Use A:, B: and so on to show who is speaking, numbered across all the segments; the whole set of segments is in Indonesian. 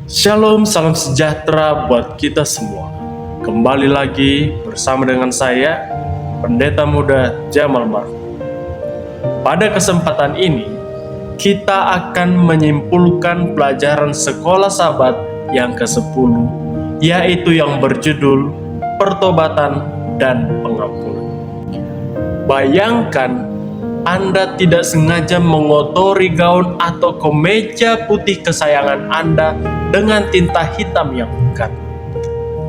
A: Shalom, salam sejahtera buat kita semua. Kembali lagi bersama dengan saya, Pendeta Muda Jamal Marhum. Pada kesempatan ini, kita akan menyimpulkan pelajaran sekolah Sabat yang ke-10, yaitu yang berjudul Pertobatan dan Pengampunan. Bayangkan Anda tidak sengaja mengotori gaun atau kemeja putih kesayangan Anda dengan tinta hitam yang pekat.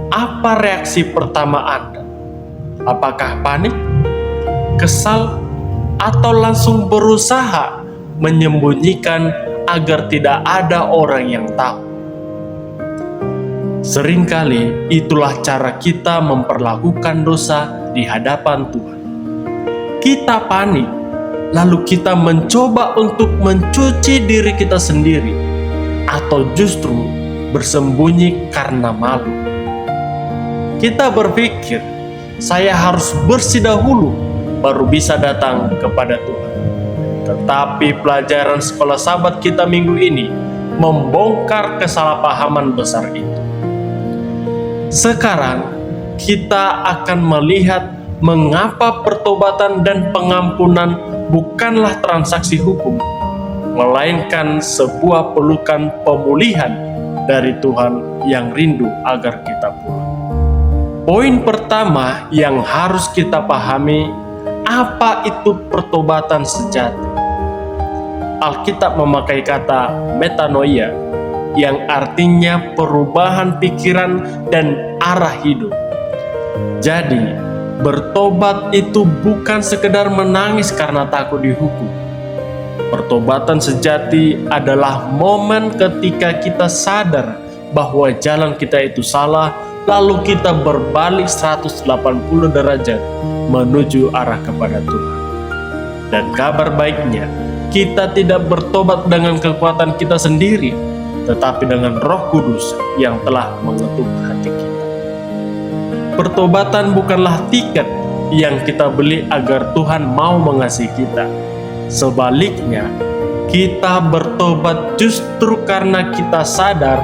A: Apa reaksi pertama Anda? Apakah panik, kesal, atau langsung berusaha menyembunyikan agar tidak ada orang yang tahu? Seringkali itulah cara kita memperlakukan dosa di hadapan Tuhan. Kita panik, lalu kita mencoba untuk mencuci diri kita sendiri, atau justru bersembunyi karena malu. Kita berpikir, saya harus bersih dahulu, baru bisa datang kepada Tuhan. Tetapi pelajaran sekolah Sabat kita minggu ini membongkar kesalahpahaman besar itu. Sekarang, kita akan melihat mengapa pertobatan dan pengampunan bukanlah transaksi hukum, melainkan sebuah pelukan pemulihan dari Tuhan yang rindu agar kita pulang. Poin pertama yang harus kita pahami, apa itu pertobatan sejati? Alkitab memakai kata metanoia, yang artinya perubahan pikiran dan arah hidup. Jadi, bertobat itu bukan sekedar menangis karena takut dihukum. Pertobatan sejati adalah momen ketika kita sadar bahwa jalan kita itu salah, lalu kita berbalik 180 derajat menuju arah kepada Tuhan. Dan kabar baiknya, kita tidak bertobat dengan kekuatan kita sendiri, tetapi dengan Roh Kudus yang telah mengetuk hati kita. Pertobatan bukanlah tiket yang kita beli agar Tuhan mau mengasihi kita. Sebaliknya, kita bertobat justru karena kita sadar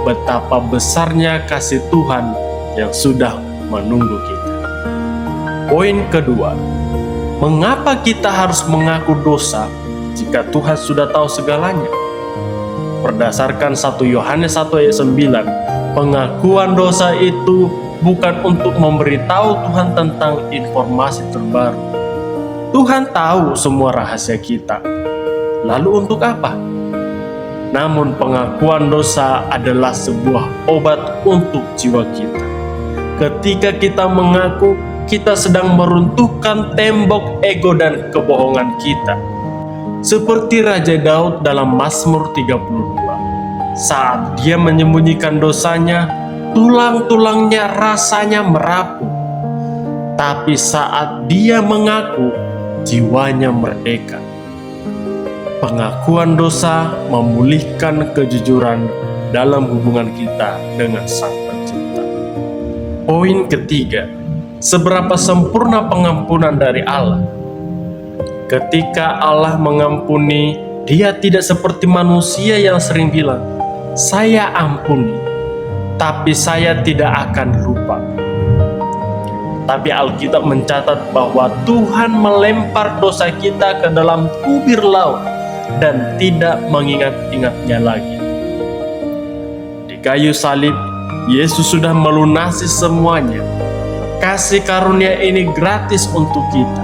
A: betapa besarnya kasih Tuhan yang sudah menunggu kita. Poin kedua, mengapa kita harus mengaku dosa jika Tuhan sudah tahu segalanya? Berdasarkan 1 Yohanes 1 ayat 9, pengakuan dosa itu bukan untuk memberitahu Tuhan tentang informasi terbaru. Tuhan tahu semua rahasia kita. Lalu untuk apa? Namun pengakuan dosa adalah sebuah obat untuk jiwa kita. Ketika kita mengaku, kita sedang meruntuhkan tembok ego dan kebohongan kita. Seperti Raja Daud dalam Mazmur 32. Saat dia menyembunyikan dosanya, tulang-tulangnya rasanya merapuh. Tapi saat dia mengaku, jiwanya merdeka. Pengakuan dosa memulihkan kejujuran dalam hubungan kita dengan Sang Pencipta. Poin ketiga, seberapa sempurna pengampunan dari Allah. Ketika Allah mengampuni, Dia tidak seperti manusia yang sering bilang, "Saya ampuni, tapi saya tidak akan lupa." Tapi Alkitab mencatat bahwa Tuhan melempar dosa kita ke dalam kubir laut dan tidak mengingat-ingatnya lagi. Di kayu salib, Yesus sudah melunasi semuanya. Kasih karunia ini gratis untuk kita,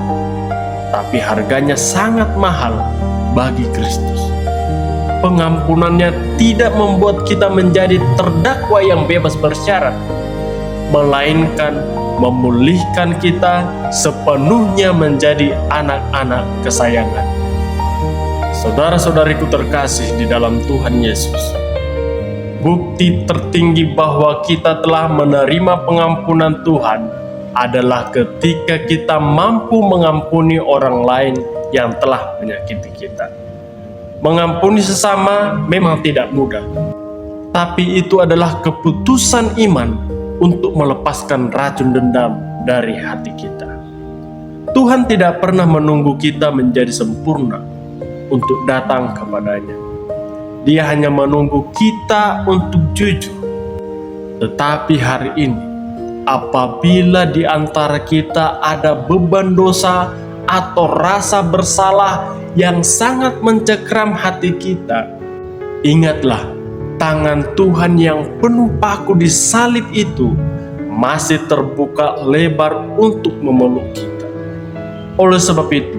A: tapi harganya sangat mahal bagi Kristus. Pengampunannya tidak membuat kita menjadi terdakwa yang bebas bersyarat, melainkan memulihkan kita sepenuhnya menjadi anak-anak kesayangan. Saudara-saudariku terkasih di dalam Tuhan Yesus, bukti tertinggi bahwa kita telah menerima pengampunan Tuhan adalah ketika kita mampu mengampuni orang lain yang telah menyakiti kita. Mengampuni sesama memang tidak mudah, tapi itu adalah keputusan iman untuk melepaskan racun dendam dari hati kita. Tuhan tidak pernah menunggu kita menjadi sempurna untuk datang kepadanya. Dia hanya menunggu kita untuk jujur. Tetapi hari ini, apabila di antara kita ada beban dosa atau rasa bersalah yang sangat mencekram hati kita, ingatlah, tangan Tuhan yang penuh paku di salib itu masih terbuka lebar untuk memeluk kita. Oleh sebab itu,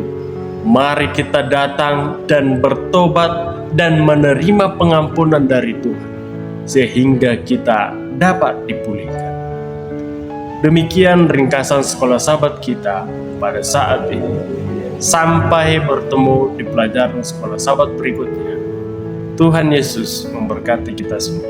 A: mari kita datang dan bertobat dan menerima pengampunan dari Tuhan, sehingga kita dapat dipulihkan. Demikian ringkasan sekolah sahabat kita pada saat ini. Sampai bertemu di pelajaran sekolah sahabat berikutnya. Tuhan Yesus memberkati kita semua.